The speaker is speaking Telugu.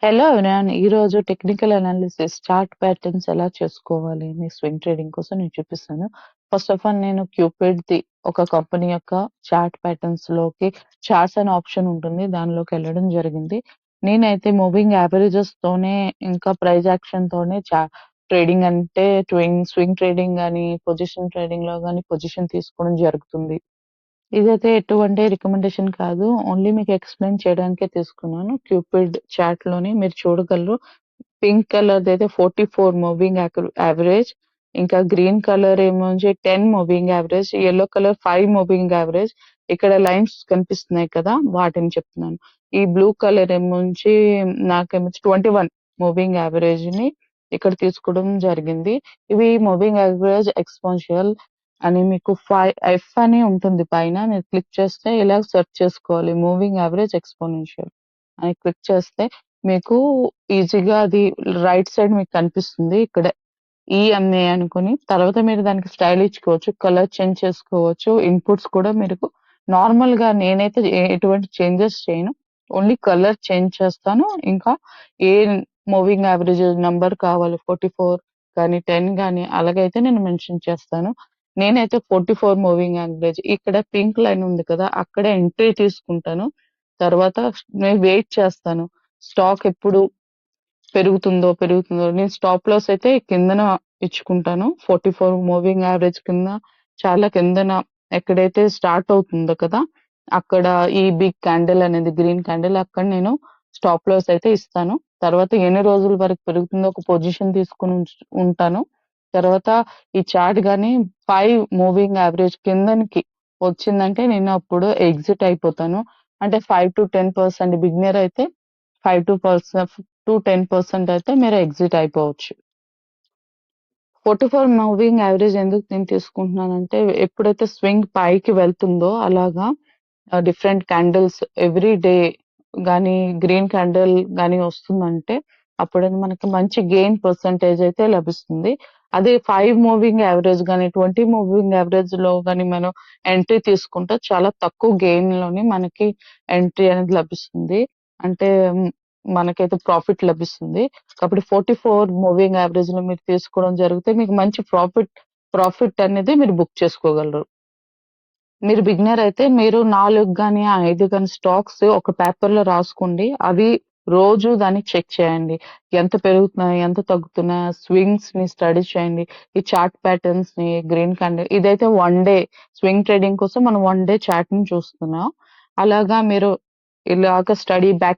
Hello everyone. ఈరోజు టెక్నికల్ అనాలిసిస్ చార్ట్ ప్యాటర్న్స్ ఎలా చేసుకోవాలి మీ స్వింగ్ ట్రేడింగ్ కోసం నేను చూపిస్తాను. ఫస్ట్ ఆఫ్ ఆల్ నేను క్యూపిడ్ ఒక కంపెనీ యొక్క చార్ట్ ప్యాటర్న్స్ లోకి చార్ట్స్ అనే ఆప్షన్ ఉంటుంది. దానిలోకి వెళ్ళడం జరిగింది. నేనైతే మూవింగ్ యావరేజెస్ తోనే ఇంకా ప్రైస్ యాక్షన్ తోనే ట్రేడింగ్ అంటే స్వింగ్ ట్రేడింగ్ గానీ, పొజిషన్ ట్రేడింగ్ లో గానీ పొజిషన్ తీసుకోవడం జరుగుతుంది. ఇదైతే ఎటువంటి రికమెండేషన్ కాదు. ఓన్లీ మీకు ఎక్స్‌ప్లెయిన్ చేయడానికే తీసుకున్నాను. క్యూపిడ్ చాట్‌లోని మీరు చూడగలరు. పింక్ కలర్‌దయితే 44 మూవింగ్ యావరేజ్. ఇంకా గ్రీన్ కలర్ ఏమోంచి 10 moving average. Yellow colour 5 moving average. ఇక్కడ లైన్స్ కనిపిస్తున్నాయి కదా! వాటిని చెప్తున్నాను. ఈ బ్లూ కలర్ ఏమోంచి నాకేమొచ్చి 21 మూవింగ్ యావరేజ్‌ని ఇక్కడ తీసుకోవడం జరిగింది. ఇవి మూవింగ్ యావరేజ్ ఎక్స్‌పోనెన్షియల్ అని మీకు ఎఫ్ అని ఉంటుంది పైన. మీరు క్లిక్ చేస్తే ఇలా సెర్చ్ చేసుకోవాలి. మూవింగ్ యావరేజ్ ఎక్స్‌పోనెన్షియల్ అని క్లిక్ చేస్తే మీకు ఈజీగా అది రైట్ సైడ్ మీకు కనిపిస్తుంది. ఇక్కడ ఈఎంఏ అనుకోని. తర్వాత మీరు దానికి స్టైల్ ఇచ్చుకోవచ్చు. కలర్ చేంజ్ చేసుకోవచ్చు. ఇన్‌పుట్స్ కూడా మీరు నార్మల్‌గా నేనైతే ఎటువంటి చేంజెస్ చేయను. ఓన్లీ కలర్ చేంజ్ చేస్తాను. ఇంకా ఏ మూవింగ్ యావరేజ్ నంబర్ కావాలి 44 కానీ, 10 గానీ అలాగైతే నేను మెన్షన్ చేస్తాను. నేనైతే 44 మూవింగ్ యావరేజ్ ఇక్కడ పింక్ లైన్ ఉంది కదా! అక్కడ ఎంట్రీ తీసుకుంటాను. తర్వాత నేను వెయిట్ చేస్తాను. స్టాక్ ఎప్పుడు పెరుగుతుందో నేను స్టాప్ లాస్ అయితే కిందన ఇచ్చుకుంటాను. 44 మూవింగ్ యావరేజ్ కింద చాలా కిందన ఎక్కడైతే స్టార్ట్ అవుతుందో కదా! అక్కడ ఈ బిగ్ క్యాండిల్ అనేది గ్రీన్ క్యాండిల్ అక్కడ నేను స్టాప్ లాస్ అయితే ఇస్తాను. తర్వాత ఎన్ని రోజుల వరకు పెరుగుతుందో ఒక పొజిషన్ తీసుకొని ఉంటాను. తర్వాత ఈ చార్ట్ గాని 5 మూవింగ్ యావరేజ్ కిందనికి వచ్చిందంటే నేను అప్పుడు ఎగ్జిట్ అయిపోతాను. అంటే 5-10% బిగినర్ అయితే 5-10% అయితే మీరు ఎగ్జిట్ అయిపోవచ్చు. 44 మూవింగ్ యావరేజ్ ఎందుకు నేను తీసుకుంటున్నానంటే ఎప్పుడైతే స్వింగ్ పైకి వెళ్తుందో అలాగా డిఫరెంట్ క్యాండిల్స్ ఎవ్రీ డే గానీ గ్రీన్ క్యాండిల్ గానీ వస్తుందంటే అప్పుడు మనకి మంచి గెయిన్ పర్సెంటేజ్ అయితే లభిస్తుంది. అదే 5 మూవింగ్ యావరేజ్ గానీ, 20 మూవింగ్ యావరేజ్‌లో గానీ మనం ఎంట్రీ తీసుకుంటే చాలా తక్కువ గెయిన్‌లోని మనకి ఎంట్రీ అనేది లభిస్తుంది. అంటే మనకైతే ప్రాఫిట్ లభిస్తుంది. కాబట్టి 44 మూవింగ్ యావరేజ్‌లో మీరు తీసుకోవడం జరిగితే మీకు మంచి ప్రాఫిట్ అనేది మీరు బుక్ చేసుకోగలరు. మీరు బిగినర్ అయితే మీరు 4 గాని, 5 గాని స్టాక్స్ ఒక పేపర్‌లో రాసుకోండి. అవి రోజు దాన్ని చెక్ చేయండి. ఎంత పెరుగుతున్నాయి? ఎంత తగ్గుతున్నాయి? స్వింగ్స్‌ని స్టడీ చేయండి. ఈ చార్ట్ ప్యాటర్న్స్‌ని గ్రీన్ క్యాండిల్ ఇదైతే వన్ డే స్వింగ్ ట్రేడింగ్ కోసం మనం వన్ డే చార్ట్‌ని చూస్తున్నాం. అలాగా మీరు ఇలాగ స్టడీ బ్యాక్